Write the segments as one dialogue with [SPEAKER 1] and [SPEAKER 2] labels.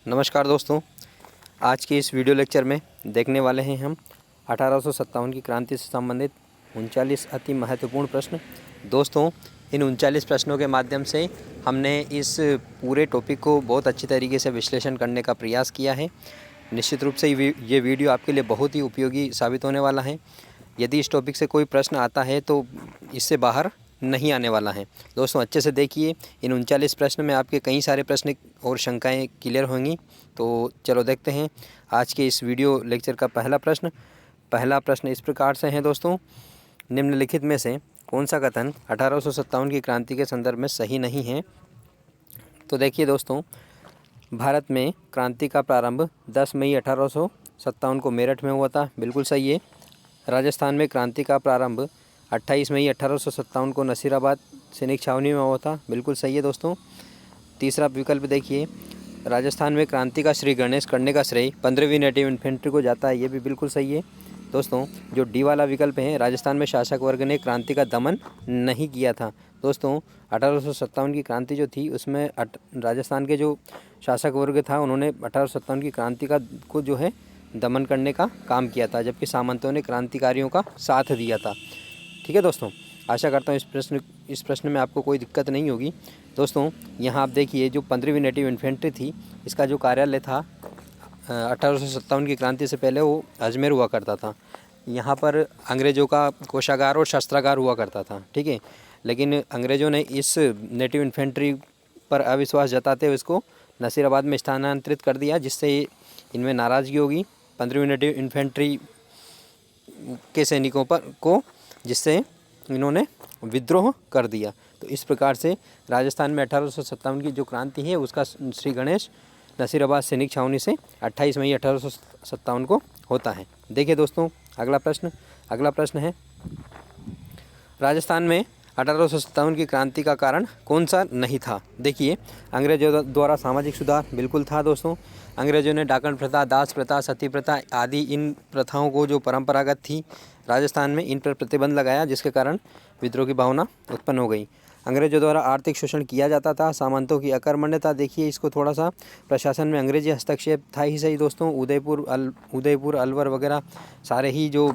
[SPEAKER 1] नमस्कार दोस्तों, आज के इस वीडियो लेक्चर में देखने वाले हैं हम 1857 की क्रांति से संबंधित 39 अति महत्वपूर्ण प्रश्न। दोस्तों, इन 39 प्रश्नों के माध्यम से हमने इस पूरे टॉपिक को बहुत अच्छी तरीके से विश्लेषण करने का प्रयास किया है। निश्चित रूप से ये वीडियो आपके लिए बहुत ही उपयोगी साबित होने वाला है। यदि इस टॉपिक से कोई प्रश्न आता है तो इससे बाहर नहीं आने वाला है। दोस्तों, अच्छे से देखिए, इन 39 प्रश्न में आपके कई सारे प्रश्न और शंकाएं क्लियर होंगी। तो चलो देखते हैं आज के इस वीडियो लेक्चर का पहला प्रश्न इस प्रकार से है दोस्तों, निम्नलिखित में से कौन सा कथन 1857 की क्रांति के संदर्भ में सही नहीं है। तो देखिए दोस्तों, भारत में क्रांति का प्रारंभ 10 मई 1857 को मेरठ में हुआ था, बिल्कुल सही है। राजस्थान में क्रांति का प्रारंभ 28 मई 1857 को नसीराबाद सैनिक छावनी में हुआ था, बिल्कुल सही है दोस्तों। तीसरा विकल्प देखिए, राजस्थान में क्रांति का श्री गणेश करने का श्रेय 15वीं नेटिव इन्फेंट्री को जाता है, ये भी बिल्कुल सही है दोस्तों। जो डी वाला विकल्प है, राजस्थान में शासक वर्ग ने क्रांति का दमन नहीं किया था। दोस्तों, 1857 की क्रांति जो थी उसमें राजस्थान के जो शासक वर्ग था उन्होंने 1857 की क्रांति को जो है दमन करने का काम किया था, जबकि सामंतों ने क्रांतिकारियों का साथ दिया था। ठीक है दोस्तों, आशा करता हूँ इस प्रश्न में आपको कोई दिक्कत नहीं होगी। दोस्तों, यहाँ आप देखिए, जो 15वीं नेटिव इन्फेंट्री थी, इसका जो कार्यालय था 1857 की क्रांति से पहले वो अजमेर हुआ करता था। यहाँ पर अंग्रेज़ों का कोषागार और शस्त्रागार हुआ करता था, ठीक है। लेकिन अंग्रेज़ों ने इस नेटिव इन्फेंट्री पर अविश्वास जताते हुए इसको नसीराबाद में स्थानांतरित कर दिया, जिससे इनमें नाराज़गी होगी 15वीं नेटिव इन्फेंट्री के सैनिकों को, जिससे इन्होंने विद्रोह कर दिया। तो इस प्रकार से राजस्थान में 1857 की जो क्रांति है उसका श्री गणेश नसीराबाद सैनिक छावनी से 28 मई 1857 को होता है। देखिए दोस्तों, अगला प्रश्न है, राजस्थान में 1857 की क्रांति का कारण कौन सा नहीं था। देखिए, अंग्रेजों द्वारा सामाजिक सुधार बिल्कुल था दोस्तों। अंग्रेजों ने डाकन प्रथा, दास प्रथा, सती प्रथा आदि इन प्रथाओं को जो परंपरागत थी राजस्थान में, इन पर प्रतिबंध लगाया, जिसके कारण विद्रोह की भावना उत्पन्न हो गई। अंग्रेजों द्वारा आर्थिक शोषण किया जाता था। सामंतों की अकर्मण्यता, देखिए इसको थोड़ा सा प्रशासन में अंग्रेजी हस्तक्षेप था ही सही दोस्तों। उदयपुर अलवर वगैरह सारे ही जो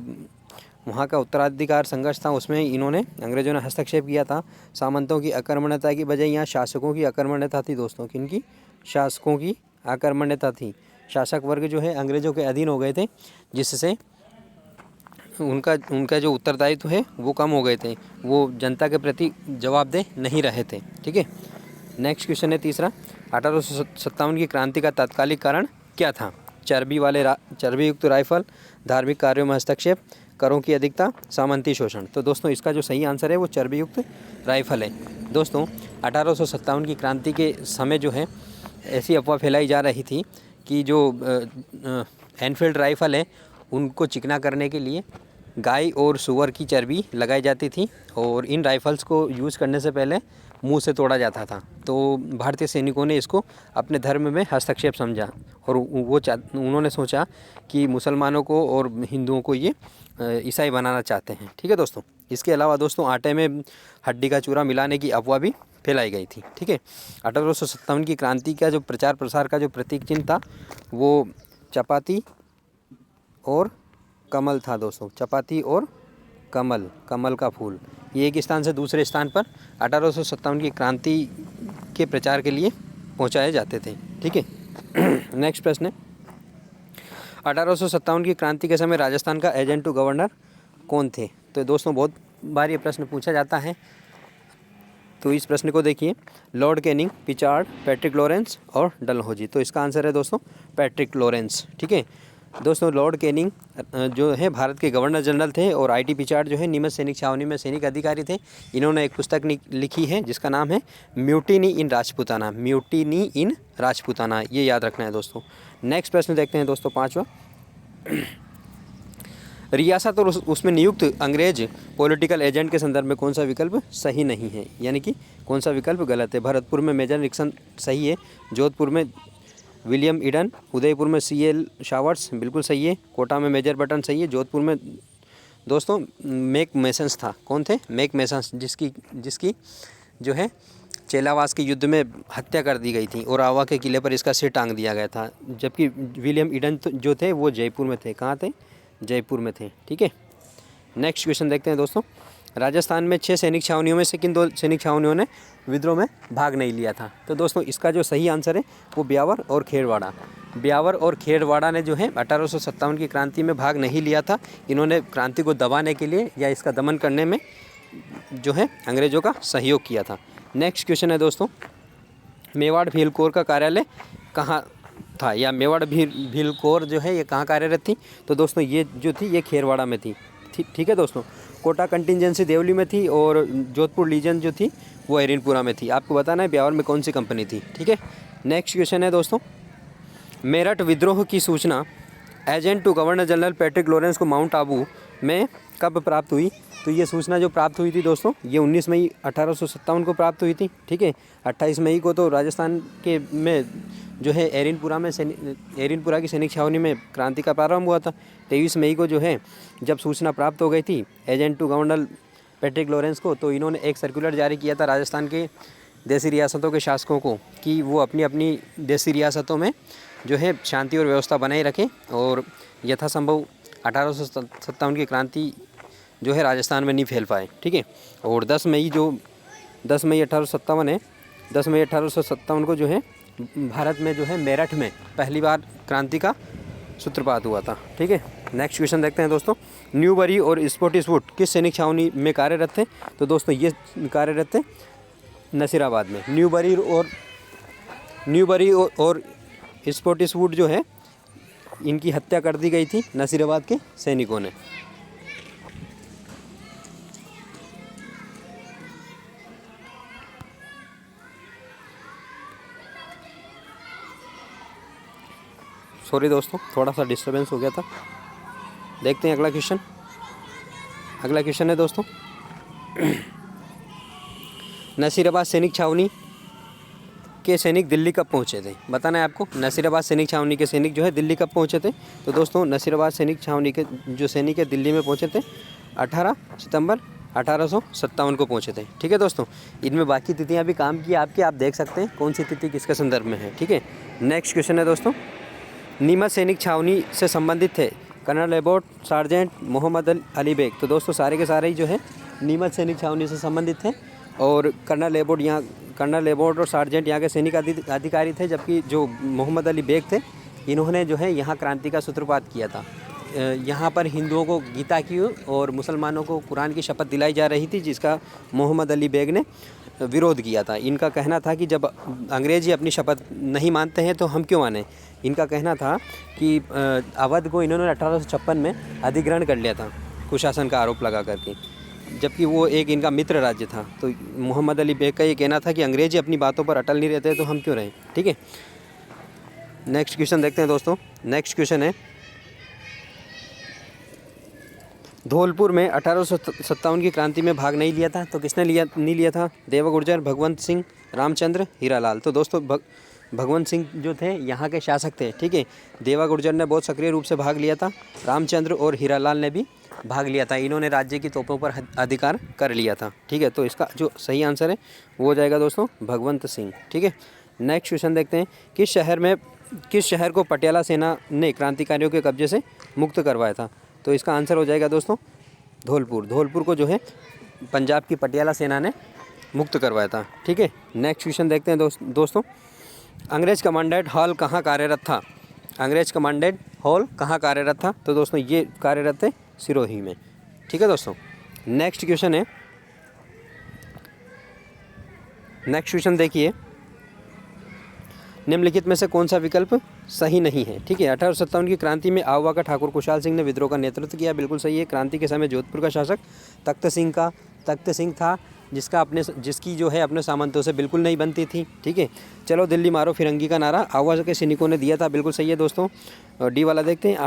[SPEAKER 1] वहाँ का उत्तराधिकार संघर्ष था उसमें इन्होंने अंग्रेजों ने हस्तक्षेप किया था। सामंतों की अकर्मण्यता की बजाय यहाँ शासकों की अकर्मण्यता थी दोस्तों। किनकी? शासकों की अकर्मण्यता थी। शासक वर्ग जो है अंग्रेजों के अधीन हो गए थे, जिससे उनका जो उत्तरदायित्व है वो कम हो गए थे, वो जनता के प्रति जवाबदेह नहीं रहे थे, ठीक है। नेक्स्ट क्वेश्चन है तीसरा, 1857 की क्रांति का तात्कालिक कारण क्या था। चर्बी युक्त राइफल, धार्मिक कार्यों में हस्तक्षेप, करों की अधिकता, सामंती शोषण। तो दोस्तों, इसका जो सही आंसर है वो चर्बी युक्त राइफल है। दोस्तों, 1857 की क्रांति के समय जो है ऐसी अफवाह फैलाई जा रही थी कि जो एनफील्ड राइफल है उनको चिकना करने के लिए गाय और सूअर की चर्बी लगाई जाती थी, और इन राइफल्स को यूज़ करने से पहले मुंह से तोड़ा जाता था। तो भारतीय सैनिकों ने इसको अपने धर्म में हस्तक्षेप समझा, और उन्होंने सोचा कि मुसलमानों को और हिंदुओं को ये ईसाई बनाना चाहते हैं, ठीक है दोस्तों। इसके अलावा दोस्तों, आटे में हड्डी का चूरा मिलाने की अफवाह भी फैलाई गई थी, ठीक है। 1857 की क्रांति का जो प्रचार प्रसार का जो प्रतीक चिन्ह था वो चपाती और कमल था दोस्तों। चपाती और कमल का फूल, ये एक स्थान से दूसरे स्थान पर 1857 की क्रांति के प्रचार के लिए पहुंचाए जाते थे, ठीक है। नेक्स्ट प्रश्न है, 1857 की क्रांति के समय राजस्थान का एजेंट टू गवर्नर कौन थे। तो दोस्तों, बहुत बार ये प्रश्न पूछा जाता है, तो इस प्रश्न को देखिए, लॉर्ड कैनिंग, पिचार्ड, पैट्रिक लॉरेंस और डलहौजी। तो इसका आंसर है दोस्तों पैट्रिक लॉरेंस, ठीक है दोस्तों। लॉर्ड कैनिंग जो है भारत के गवर्नर जनरल थे, और आई.टी. पिचार्ड जो है नीमच सैनिक छावनी में सैनिक अधिकारी थे। इन्होंने एक पुस्तक लिखी है जिसका नाम है म्यूटिनी इन राजपूताना, ये याद रखना है दोस्तों। नेक्स्ट प्रश्न देखते हैं दोस्तों, 5वां, रियासत और उसमें नियुक्त अंग्रेज पॉलिटिकल एजेंट के संदर्भ में कौन सा विकल्प सही नहीं है, यानी कि कौन सा विकल्प गलत है। भरतपुर में मेजर निक्सन सही है, जोधपुर में विलियम ईडन, उदयपुर में C.L. शावर्ट्स बिल्कुल सही है, कोटा में मेजर बटन सही है, जोधपुर में दोस्तों मैक मेसन्स था। कौन थे? मैक मेसन्स, जिसकी जो है चेलावास के युद्ध में हत्या कर दी गई थी और आवा के किले पर इसका सिर टांग दिया गया था। जबकि विलियम ईडन जो थे वो जयपुर में थे। कहाँ थे? जयपुर में थे। ठीक है, नेक्स्ट क्वेश्चन देखते हैं दोस्तों। राजस्थान में 6 सैनिक छावनियों में से किन 2 सैनिक छावनियों ने विद्रोह में भाग नहीं लिया था? तो दोस्तों इसका जो सही आंसर है वो ब्यावर और खेरवाड़ा। ब्यावर और खेरवाड़ा ने जो है 1857 की क्रांति में भाग नहीं लिया था। इन्होंने क्रांति को दबाने के लिए या इसका दमन करने में जो है अंग्रेज़ों का सहयोग किया था। नेक्स्ट क्वेश्चन है दोस्तों, मेवाड़ भील कोर का कार्यालय कहाँ था? या मेवाड़ भील कोर जो है ये कहाँ कार्यरत थी? तो दोस्तों ये जो थी ये खेरवाड़ा में थी। ठीक है दोस्तों, कोटा कंटिजेंसी देवली में थी और जोधपुर लीजन जो थी वो एरिनपुरा में थी। आपको बताना है ब्यावर में कौन सी कंपनी थी। ठीक है, नेक्स्ट क्वेश्चन है दोस्तों, मेरठ विद्रोह की सूचना agent to governor general Patrick Lawrence को माउंट आबू में कब प्राप्त हुई? तो ये सूचना जो प्राप्त हुई थी दोस्तों ये 19 मई 1857 को प्राप्त हुई थी। ठीक है, 28 मई को तो राजस्थान के में जो है एरिनपुरा की सैनिक छावनी में क्रांति का प्रारंभ हुआ था। 23 मई को जो है जब सूचना प्राप्त हो गई थी agent to governor Patrick Lawrence को, तो इन्होंने एक सर्कुलर जारी किया था राजस्थान के देसी रियासतों के शासकों को कि वो अपनी अपनी देसी रियासतों में जो है शांति और व्यवस्था बनाए रखें और यथासंभव 1857 की क्रांति जो है राजस्थान में नहीं फैल पाए। ठीक है, और 10 मई 1857 है, 10 मई 1857 को जो है भारत में जो है मेरठ में पहली बार क्रांति का सूत्रपात हुआ था। ठीक है, नेक्स्ट क्वेश्चन देखते हैं दोस्तों, न्यूबरी और स्पोर्टिसवुड किस सैनिक छावनी में कार्यरत थे? तो दोस्तों ये कार्यरत थे नसीराबाद में। न्यूबरी और स्पोर्टिसवुड जो है इनकी हत्या कर दी गई थी नसीराबाद के सैनिकों ने। सॉरी दोस्तों, थोड़ा सा डिस्टर्बेंस हो गया था। देखते हैं अगला क्वेश्चन। अगला क्वेश्चन है दोस्तों, नसीराबाद सैनिक छावनी के सैनिक दिल्ली कब पहुंचे थे? बताना है आपको। नसीराबाद सैनिक छावनी के सैनिक जो है दिल्ली कब पहुंचे थे? तो दोस्तों नसीराबाद सैनिक छावनी के जो सैनिक है दिल्ली में पहुंचे थे 18 सितंबर 1857 को पहुंचे थे। ठीक है दोस्तों, इनमें बाकी तिथियां भी काम की आपकी, आप देख सकते हैं कौन सी तिथि किसके संदर्भ में है। ठीक है, नेक्स्ट क्वेश्चन है दोस्तों, नीमच सैनिक छावनी से संबंधित थे colonel Abbott, sergeant Mohammed Ali Baig. तो दोस्तों सारे के सारे ही जो है नीमच सैनिक छावनी से संबंधित थे और कर्नल एबॉट और सार्जेंट यहाँ के सैनिक अधिकारी थे, जबकि जो मोहम्मद अली बेग थे इन्होंने जो है यहाँ क्रांति का सूत्रपात किया था। यहाँ पर हिंदुओं को गीता की और मुसलमानों को कुरान की शपथ दिलाई जा रही थी, जिसका मोहम्मद अली बेग ने विरोध किया था। इनका कहना था कि जब अंग्रेज ही अपनी शपथ नहीं मानते हैं तो हम क्यों माने। इनका कहना था कि अवध को इन्होंने 1856 में अधिग्रहण कर लिया था कुशासन का आरोप लगा करके, जबकि वो एक इनका मित्र राज्य था। तो मोहम्मद अली बेग का ये कहना था कि अंग्रेज ही अपनी बातों पर अटल नहीं रहते तो हम क्यों रहें। ठीक है, नेक्स्ट क्वेश्चन देखते हैं दोस्तों। नेक्स्ट क्वेश्चन है, धौलपुर में 1857 की क्रांति में भाग नहीं लिया था, तो किसने नहीं लिया था? देवा गुर्जर, भगवंत सिंह, रामचंद्र, हीरालाल। तो दोस्तों भगवंत सिंह जो थे यहाँ के शासक थे। ठीक है, देवा गुर्जर ने बहुत सक्रिय रूप से भाग लिया था, रामचंद्र और हीरालाल ने भी भाग लिया था। इन्होंने राज्य की तोपों पर अधिकार कर लिया था। ठीक है, तो इसका जो सही आंसर है वो हो जाएगा दोस्तों भगवंत सिंह। ठीक है, नेक्स्ट क्वेश्चन देखते हैं, किस शहर को पटियाला सेना ने क्रांतिकारियों के कब्जे से मुक्त करवाया था? तो इसका आंसर हो जाएगा दोस्तों धौलपुर। धौलपुर को जो है पंजाब की पटियाला सेना ने मुक्त करवाया था। ठीक है, नेक्स्ट क्वेश्चन देखते हैं दोस्तों, अंग्रेज कमांडेंट हॉल कहाँ कार्यरत था? अंग्रेज कमांडेंट हॉल कहाँ कार्यरत था? तो दोस्तों ये कार्यरत है सिरोही में। ठीक है दोस्तों, नेक्स्ट क्वेश्चन है, नेक्स्ट क्वेश्चन देखिए, निम्नलिखित में से कौन सा विकल्प सही नहीं है? ठीक है, 1857 की क्रांति में आवा का ठाकुर खुशहाल सिंह ने विद्रोह का नेतृत्व किया, बिल्कुल सही है। क्रांति के समय जोधपुर का शासक तख्त सिंह था, जिसकी जो है अपने सामंतों से बिल्कुल नहीं बनती थी। ठीक है, चलो दिल्ली मारो फिरंगी का नारा आवा के सैनिकों ने दिया था, बिल्कुल सही है दोस्तों। डी वाला देखते हैं,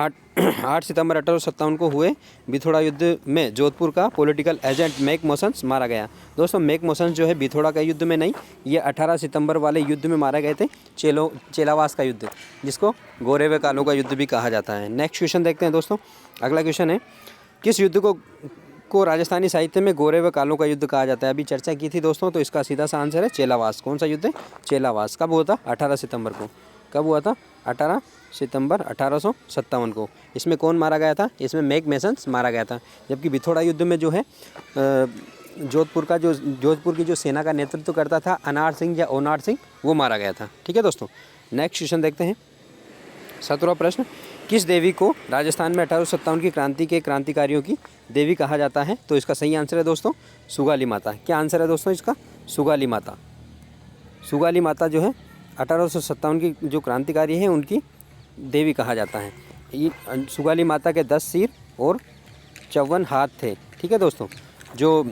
[SPEAKER 1] 8 सितंबर 1857 को हुए बिथोड़ा युद्ध में जोधपुर का पॉलिटिकल एजेंट मैक मोसन्स मारा गया। दोस्तों मैक मोसन्स जो है बिथोड़ा का युद्ध में नहीं, ये 18 सितंबर वाले युद्ध में मारे गए थे, चेलावास का युद्ध, जिसको गोरेवे कालों का युद्ध भी कहा जाता है। नेक्स्ट क्वेश्चन देखते हैं दोस्तों। अगला क्वेश्चन है, किस युद्ध को राजस्थानी साहित्य में गोरे व कालों का युद्ध कहा जाता है। अभी चर्चा की थी दोस्तों, तो इसका सीधा सा आंसर है चेलावास। कौन सा युद्ध है? चेलावास। कब हुआ था? 18 सितंबर को। कब हुआ था? 18 सितंबर 1857 को। इसमें कौन मारा गया था? इसमें मैक मैसन्स मारा गया था। जबकि बिथोड़ा युद्ध में जो है जोधपुर की जो सेना का नेतृत्व करता था अनार सिंह या ओनार सिंह, वो मारा गया था। ठीक है दोस्तों, नेक्स्ट क्वेश्चन देखते हैं। 17वां प्रश्न, किस देवी को राजस्थान में 1857 की क्रांति के क्रांतिकारियों की देवी कहा जाता है? तो इसका सही आंसर है दोस्तों सुगाली माता। क्या आंसर है दोस्तों इसका? सुगाली माता। सुगाली माता जो है 1857 की जो क्रांतिकारी है उनकी देवी कहा जाता है। ये सुगाली माता के 10 सिर और 54 हाथ थे। ठीक है दोस्तों, जो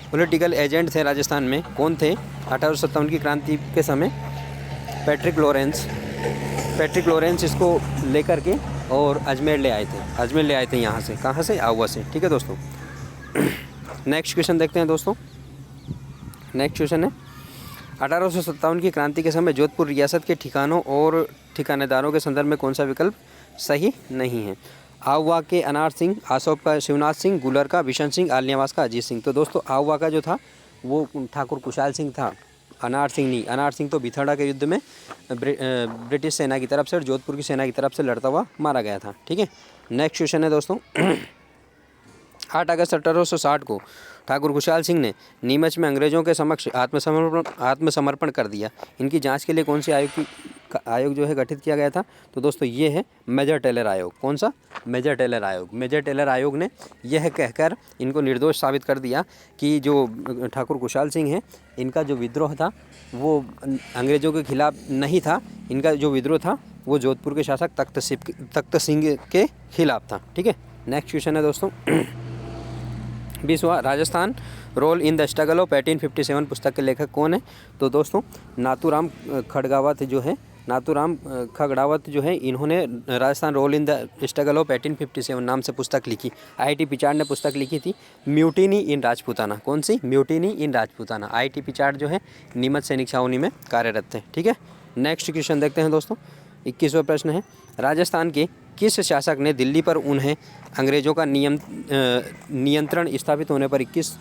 [SPEAKER 1] पॉलिटिकल एजेंट थे राजस्थान में, कौन थे 1857 की क्रांति के समय? पैट्रिक लॉरेंस इसको लेकर के और अजमेर ले आए थे यहाँ से। कहाँ से? आहुआ से। ठीक है दोस्तों, नेक्स्ट क्वेश्चन देखते हैं दोस्तों। नेक्स्ट क्वेश्चन है 1857 की क्रांति के समय जोधपुर रियासत के ठिकानों और ठिकानेदारों के संदर्भ में कौन सा विकल्प सही नहीं है? आहुआ के अनार सिंह, आसोप का शिवनाथ सिंह, गुलर का बिशन सिंह, आलियावास का अजीत सिंह। तो दोस्तों आहुआ का जो था वो ठाकुर कुशाल सिंह था, अनार सिंह नहीं। अनार सिंह तो बिथड़ा के युद्ध में ब्रिटिश सेना की तरफ से और जोधपुर की सेना की तरफ से लड़ता हुआ मारा गया था। ठीक है, नेक्स्ट क्वेश्चन है दोस्तों 8 अगस्त 1860 को ठाकुर खुशहाल सिंह ने नीमच में अंग्रेजों के समक्ष आत्मसमर्पण कर दिया। इनकी जांच के लिए कौन से आयोग जो है गठित किया गया था? तो दोस्तों ये है मेजर टेलर आयोग। कौन सा? मेजर टेलर आयोग। मेजर टेलर आयोग ने यह कहकर इनको निर्दोष साबित कर दिया कि जो ठाकुर खुशहाल सिंह हैं, इनका जो विद्रोह था वो अंग्रेजों के खिलाफ नहीं था। इनका जो विद्रोह था वो जोधपुर के शासक तख्त सिंह के खिलाफ था। ठीक है, नेक्स्ट क्वेश्चन है दोस्तों 20वां, Rajasthan role in the struggle of 1857 पुस्तक के लेखक कौन है? तो दोस्तों नाथूराम खड़गावत जो है इन्होंने Rajasthan role in the struggle of 1857 नाम से पुस्तक लिखी। आई.टी. पिचाड ने पुस्तक लिखी थी म्यूटिनी इन राजपूताना। कौन सी? Mutiny in Rajputana. I T. Prichard जो है नीमच सैनिक छावनी में कार्यरत थे। ठीक है, नेक्स्ट क्वेश्चन देखते हैं दोस्तों। 21वां प्रश्न है, राजस्थान के किस शासक ने दिल्ली पर उन्हें अंग्रेज़ों का नियंत्रण स्थापित होने पर 21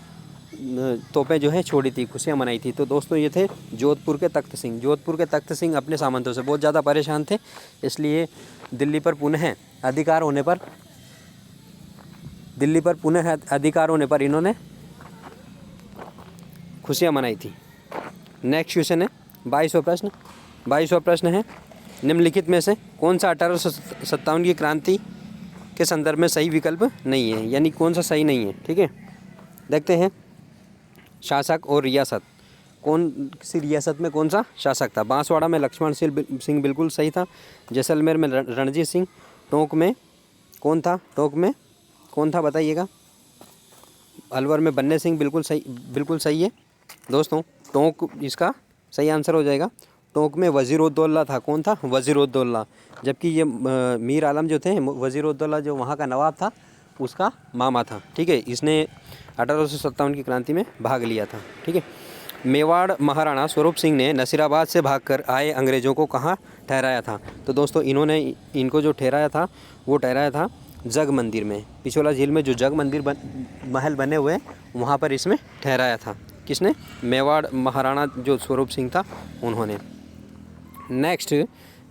[SPEAKER 1] तोपें जो है छोड़ी थी, खुशियाँ मनाई थी? तो दोस्तों ये थे जोधपुर के तख्त सिंह। जोधपुर के तख्त सिंह अपने सामंतों से बहुत ज़्यादा परेशान थे, इसलिए दिल्ली पर पुनः अधिकार होने पर इन्होंने खुशियाँ मनाई थी। नेक्स्ट क्वेश्चन है 22वां प्रश्न है, निम्नलिखित में से कौन सा 1857 की क्रांति के संदर्भ में सही विकल्प नहीं है, यानी कौन सा सही नहीं है? ठीक है, देखते हैं। शासक और रियासत, कौन सी रियासत में कौन सा शासक था? बांसवाड़ा में लक्ष्मण सिंह बिल्कुल सही था। जैसलमेर में रणजीत सिंह। टोंक में कौन था? बताइएगा। अलवर में बन्ने सिंह बिल्कुल सही है दोस्तों। टोंक इसका सही आंसर हो जाएगा। टोंक में वज़ीर-उद-दौला था। कौन था? वज़ीर-उद-दौला। जबकि ये मीर आलम जो थे, वज़ीर-उद-दौला जो वहाँ का नवाब था, उसका मामा था। ठीक है, इसने 1857 की क्रांति में भाग लिया था। ठीक है, मेवाड़ महाराणा स्वरूप सिंह ने नसीराबाद से भागकर आए अंग्रेज़ों को कहाँ ठहराया था? तो दोस्तों इनको जो ठहराया था वो ठहराया था जग मंदिर में। पिछोला झील में जो जग मंदिर महल बने हुए वहाँ पर इसमें ठहराया था। किसने? मेवाड़ महाराणा जो स्वरूप सिंह था उन्होंने। नेक्स्ट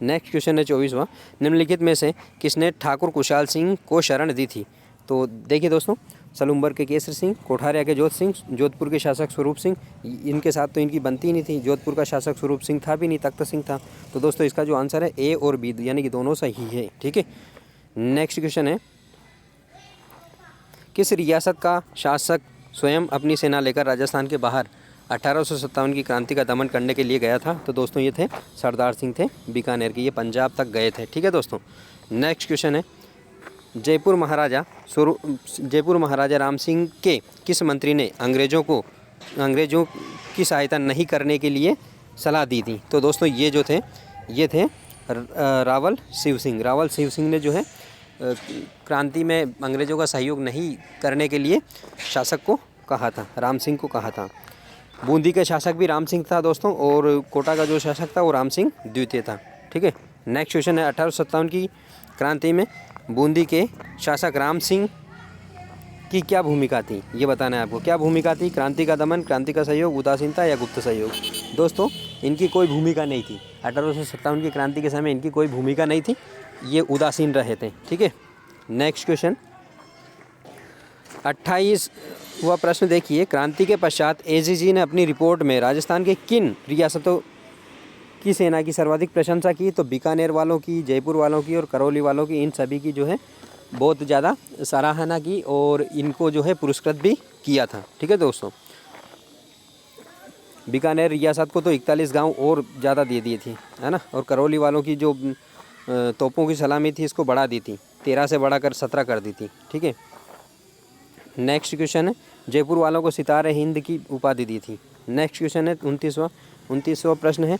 [SPEAKER 1] क्वेश्चन है 24वां, निम्नलिखित में से किसने ठाकुर खुशहाल सिंह को शरण दी थी? तो देखिए दोस्तों, सलूम्बर के केसर सिंह, कोठारिया के जोध सिंह, जोधपुर के शासक स्वरूप सिंह। इनके साथ तो इनकी बनती ही नहीं थी। जोधपुर का शासक स्वरूप सिंह था भी नहीं, तख्त सिंह था। तो दोस्तों इसका जो आंसर है ए और बी, यानी कि दोनों सही है। ठीक है, नेक्स्ट क्वेश्चन है, किस रियासत का शासक स्वयं अपनी सेना लेकर राजस्थान के बाहर 1857 की क्रांति का दमन करने के लिए गया था? तो दोस्तों ये थे सरदार सिंह थे बीकानेर के। ये पंजाब तक गए थे। ठीक है दोस्तों, नेक्स्ट क्वेश्चन है, जयपुर महाराजा राम सिंह के किस मंत्री ने अंग्रेज़ों की सहायता नहीं करने के लिए सलाह दी थी? तो दोस्तों ये थे रावल शिव सिंह ने जो है क्रांति में अंग्रेज़ों का सहयोग नहीं करने के लिए शासक को कहा था, राम सिंह को कहा था। बूंदी के शासक भी राम सिंह था दोस्तों, और कोटा का जो शासक था वो राम सिंह द्वितीय था। ठीक है, नेक्स्ट क्वेश्चन है, 1857 की क्रांति में बूंदी के शासक राम सिंह की क्या भूमिका थी, ये बताना है आपको। क्या भूमिका थी? क्रांति का दमन, क्रांति का सहयोग, उदासीनता या गुप्त सहयोग। दोस्तों इनकी कोई भूमिका नहीं थी। 1857 की क्रांति के समय इनकी कोई भूमिका नहीं थी, ये उदासीन रहे थे। ठीक है, नेक्स्ट क्वेश्चन 28वां प्रश्न देखिए। क्रांति के पश्चात एजीजी ने अपनी रिपोर्ट में राजस्थान के किन रियासतों की सेना की सर्वाधिक प्रशंसा की? तो बीकानेर वालों की, जयपुर वालों की और करौली वालों की, इन सभी की जो है बहुत ज़्यादा सराहना की और इनको जो है पुरस्कृत भी किया था। ठीक है दोस्तों, बीकानेर रियासत को तो 41 गांव और ज़्यादा दे दिए थी, है ना। और करौली वालों की जो तोपों की सलामी थी इसको बढ़ा दी थी, 13 से बढ़ाकर 17 कर दी थी। ठीक है, नेक्स्ट क्वेश्चन है जयपुर वालों को सितारे हिंद की उपाधि दी थी। नेक्स्ट क्वेश्चन है 29वां प्रश्न है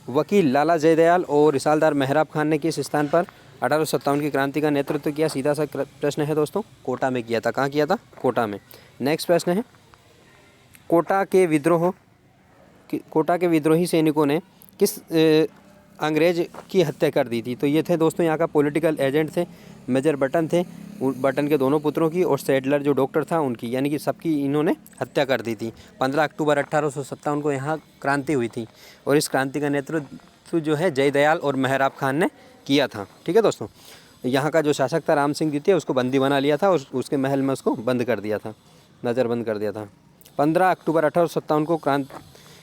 [SPEAKER 1] वकील लाला जयदयाल और रिसालदार मेहराब खान ने किस स्थान पर 1857 की क्रांति का नेतृत्व किया? सीधा सा प्रश्न है दोस्तों, कोटा में किया था। कहाँ किया था? कोटा में। नेक्स्ट प्रश्न है कोटा के विद्रोही सैनिकों ने किस अंग्रेज की हत्या कर दी थी? तो ये थे दोस्तों यहाँ का पॉलिटिकल एजेंट थे, मेजर बटन थे, बटन के दोनों पुत्रों की और सैडलर जो डॉक्टर था उनकी, यानी कि सबकी इन्होंने हत्या कर दी थी। 15 अक्टूबर 1857 को यहाँ क्रांति हुई थी और इस क्रांति का नेतृत्व जो है जयदयाल और मेहराब खान ने किया था। ठीक है दोस्तों, यहाँ का जो शासक था राम सिंह द्वितीय उसको बंदी बना लिया था और उसके महल में उसको बंद कर दिया था, नज़रबंद कर दिया था। 15 अक्टूबर 1857 को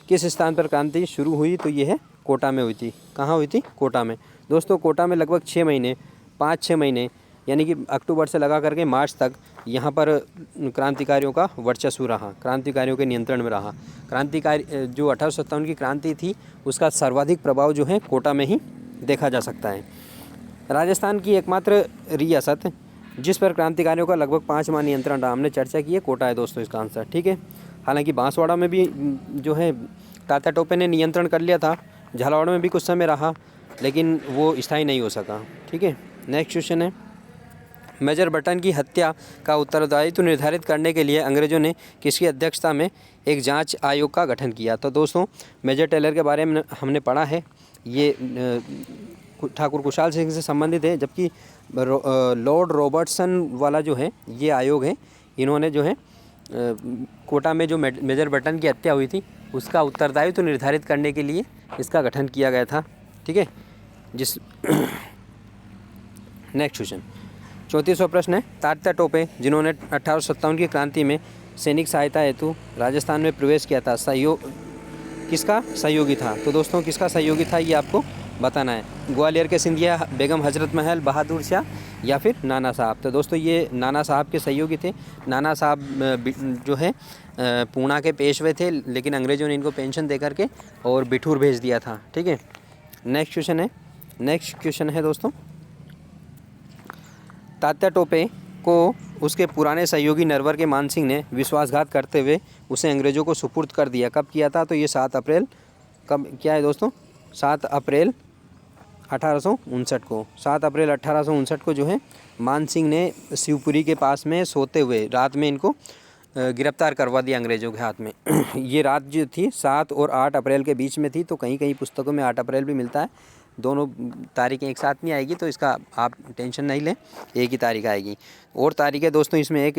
[SPEAKER 1] किस स्थान पर क्रांति शुरू हुई? तो ये है कोटा में हुई थी। कहाँ हुई थी? कोटा में। दोस्तों कोटा में लगभग 5-6 महीने यानी कि अक्टूबर से लगा करके मार्च तक यहाँ पर क्रांतिकारियों का वर्चस्व रहा, क्रांतिकारियों के नियंत्रण में रहा। क्रांतिकारी जो 1857 की क्रांति थी उसका सर्वाधिक प्रभाव जो है कोटा में ही देखा जा सकता है। राजस्थान की एकमात्र रियासत जिस पर क्रांतिकारियों का लगभग 5 माह नियंत्रण रहा, हमने चर्चा की है, कोटा है दोस्तों इसका आंसर। ठीक है, हालांकि बांसवाड़ा में भी जो है तात्या टोपे ने नियंत्रण कर लिया था, झालावाड़ में भी कुछ समय रहा लेकिन वो स्थायी नहीं हो सका। ठीक है, नेक्स्ट क्वेश्चन है मेजर बटन की हत्या का उत्तरदायित्व निर्धारित करने के लिए अंग्रेजों ने किसकी अध्यक्षता में एक जांच आयोग का गठन किया? तो दोस्तों मेजर टेलर के बारे में हमने पढ़ा है, ये ठाकुर कुशाल सिंह से संबंधित है, जबकि लॉर्ड रॉबर्टसन वाला जो है ये आयोग है, इन्होंने जो है कोटा में जो मेजर बटन की हत्या हुई थी उसका उत्तरदायित्व निर्धारित करने के लिए इसका गठन किया गया था। ठीक है, नेक्स्ट क्वेश्चन 34वां प्रश्न है तात्या टोपे जिन्होंने 1857 की क्रांति में सैनिक सहायता हेतु राजस्थान में प्रवेश किया था, किसका सहयोगी था? तो दोस्तों किसका सहयोगी था ये आपको बताना है। ग्वालियर के सिंधिया, बेगम हजरत महल, बहादुर शाह या फिर नाना साहब? तो दोस्तों ये नाना साहब के सहयोगी थे। नाना साहब जो है पूना के पेशवे थे, लेकिन अंग्रेज़ों ने इनको पेंशन दे करके और बिठूर भेज दिया था। ठीक है, नेक्स्ट क्वेश्चन है दोस्तों तात्या टोपे को उसके पुराने सहयोगी नरवर के मान सिंह ने विश्वासघात करते हुए उसे अंग्रेज़ों को सुपुर्द कर दिया। कब किया था? तो ये 7 अप्रैल कब क्या है दोस्तों? 7 अप्रैल 1859 को। 7 अप्रैल 1859 को जो है मान सिंह ने शिवपुरी के पास में सोते हुए रात में इनको गिरफ्तार करवा दिया अंग्रेज़ों के हाथ में। ये रात जो थी 7 और 8 अप्रैल के बीच में थी, तो कहीं कहीं पुस्तकों में 8 अप्रैल भी मिलता है। दोनों तारीखें एक साथ नहीं आएगी, तो इसका आप टेंशन नहीं लें, एक ही तारीख आएगी। और तारीखें दोस्तों इसमें एक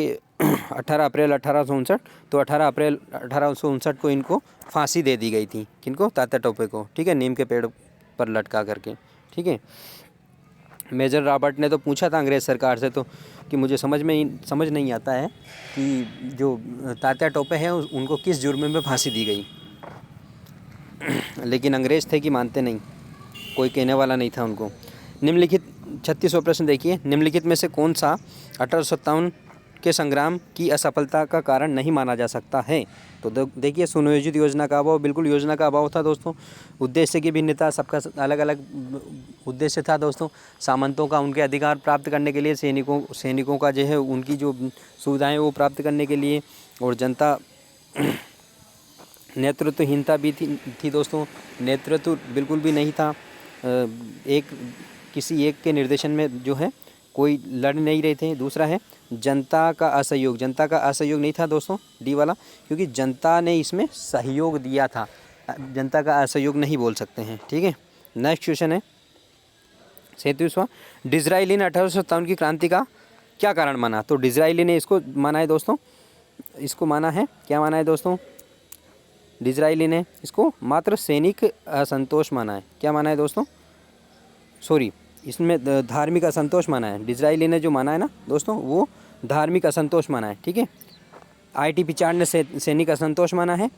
[SPEAKER 1] 18 अप्रैल 1859, तो 18 अप्रैल 1859 को इनको फांसी दे दी गई थी। किनको? तात्या टोपे को। ठीक है, नीम के पेड़ पर लटका करके। ठीक है, मेजर रॉबर्ट ने तो पूछा था अंग्रेज़ सरकार से तो कि मुझे समझ नहीं आता है कि जो तात्या टोपे हैं उनको किस जुर्म में फांसी दी गई, लेकिन अंग्रेज़ थे कि मानते नहीं, कोई कहने वाला नहीं था उनको। निम्नलिखित 36वां प्रश्न देखिए, निम्नलिखित में से कौन सा 1857 के संग्राम की असफलता का कारण नहीं माना जा सकता है? तो देखिए सुनियोजित योजना का अभाव, बिल्कुल योजना का अभाव था दोस्तों। उद्देश्य की भिन्नता, सबका अलग अलग उद्देश्य था दोस्तों। सामंतों का उनके अधिकार प्राप्त करने के लिए, सैनिकों का जो है उनकी जो सुविधाएं वो प्राप्त करने के लिए, और जनता नेतृत्वहीनता भी थी दोस्तों। नेतृत्व बिल्कुल भी नहीं था, किसी एक के निर्देशन में जो है कोई लड़ नहीं रहे थे। दूसरा है जनता का असहयोग नहीं था दोस्तों, डी वाला, क्योंकि जनता ने इसमें सहयोग दिया था, जनता का असहयोग नहीं बोल सकते हैं। ठीक है, नेक्स्ट क्वेश्चन है 37वां, डिज़रायली ने 1857 की क्रांति का क्या कारण माना? तो डिज़रायली ने इसको माना है दोस्तों, इसको माना है, क्या माना है दोस्तों? डिज़रायली ने इसको मात्र सैनिक असंतोष माना है। क्या माना है दोस्तों? सॉरी, इसमें धार्मिक असंतोष माना है। डिज़रायली ने जो माना है ना दोस्तों, वो धार्मिक असंतोष माना है, ठीक है। ITP चार्ट ने सैनिक असंतोष माना है,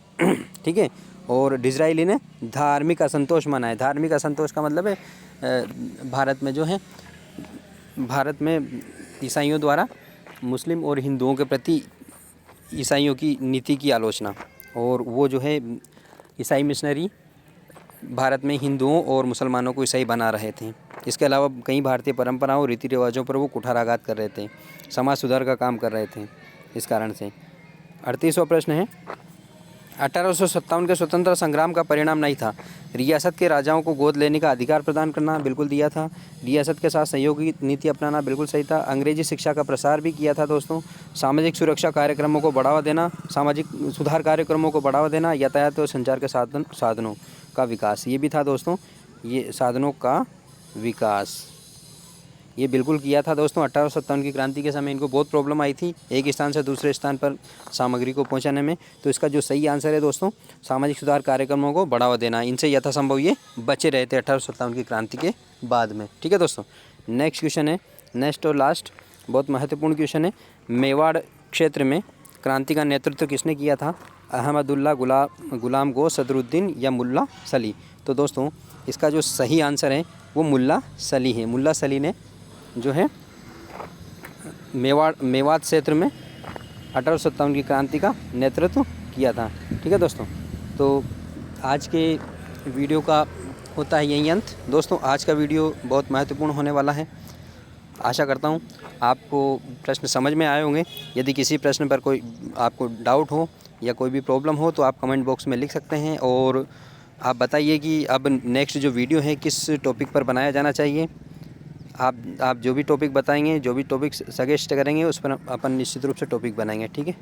[SPEAKER 1] ठीक है, और डिज़रायली ने धार्मिक असंतोष माना है। धार्मिक असंतोष का मतलब है भारत में जो है, भारत में ईसाइयों द्वारा मुस्लिम और हिंदुओं के प्रति ईसाइयों की नीति की आलोचना, और वो जो है ईसाई मिशनरी भारत में हिंदुओं और मुसलमानों को ईसाई बना रहे थे। इसके अलावा कई भारतीय परंपराओं और रीति रिवाजों पर वो कुठाराघात कर रहे थे, समाज सुधार का काम कर रहे थे इस कारण से। 38वां प्रश्न है, 1857 के स्वतंत्रता संग्राम का परिणाम नहीं था। रियासत के राजाओं को गोद लेने का अधिकार प्रदान करना, बिल्कुल दिया था। रियासत के साथ सहयोगी नीति अपनाना, बिल्कुल सही था। अंग्रेजी शिक्षा का प्रसार भी किया था दोस्तों। सामाजिक सुरक्षा कार्यक्रमों को बढ़ावा देना, सामाजिक सुधार कार्यक्रमों को बढ़ावा देना, यातायात और संचार के साधनों का विकास, ये भी था दोस्तों। ये साधनों का विकास ये बिल्कुल किया था दोस्तों। 1857 की क्रांति के समय इनको बहुत प्रॉब्लम आई थी एक स्थान से दूसरे स्थान पर सामग्री को पहुंचाने में। तो इसका जो सही आंसर है दोस्तों, सामाजिक सुधार कार्यक्रमों को बढ़ावा देना। इनसे यथासंभव ये बचे रहे थे 1857 की क्रांति के बाद में, ठीक है दोस्तों। नेक्स्ट क्वेश्चन है, नेक्स्ट और लास्ट बहुत महत्वपूर्ण क्वेश्चन है, मेवाड़ क्षेत्र में क्रांति का नेतृत्व किसने किया था? अहमदुल्ला, गुलाम गो, सदरुद्दीन या मुल्ला सली? तो दोस्तों इसका जो सही आंसर है वो मुल्ला सली है। मुल्ला सली ने जो है मेवात क्षेत्र में 1857 की क्रांति का नेतृत्व किया था, ठीक है दोस्तों। तो आज के वीडियो का होता है यही अंत दोस्तों। आज का वीडियो बहुत महत्वपूर्ण होने वाला है। आशा करता हूँ आपको प्रश्न समझ में आए होंगे। यदि किसी प्रश्न पर कोई आपको डाउट हो या कोई भी प्रॉब्लम हो तो आप कमेंट बॉक्स में लिख सकते हैं, और आप बताइए कि अब नेक्स्ट जो वीडियो है किस टॉपिक पर बनाया जाना चाहिए। आप जो भी टॉपिक बताएंगे, जो भी टॉपिक सजेस्ट करेंगे उस पर अपन निश्चित रूप से टॉपिक बनाएंगे, ठीक है।